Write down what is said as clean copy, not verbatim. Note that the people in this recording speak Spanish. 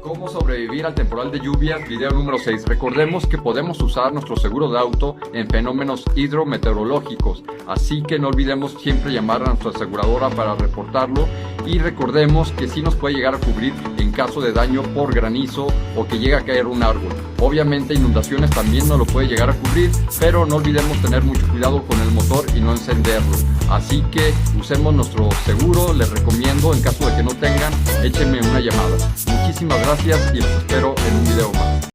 ¿Cómo sobrevivir al temporal de lluvias? Video número 6. Recordemos que podemos usar nuestro seguro de auto en fenómenos hidrometeorológicos, así que no olvidemos siempre llamar a nuestra aseguradora para reportarlo y recordemos que sí nos puede llegar a cubrir en caso de daño por granizo o que llegue a caer un árbol. Obviamente inundaciones también no lo puede llegar a cubrir, pero no olvidemos tener mucho cuidado con el motor y no encenderlo. Así que usemos nuestro seguro, les recomiendo, en caso de que no tengan, échenme una llamada. Muchísimas gracias y los espero en un video más.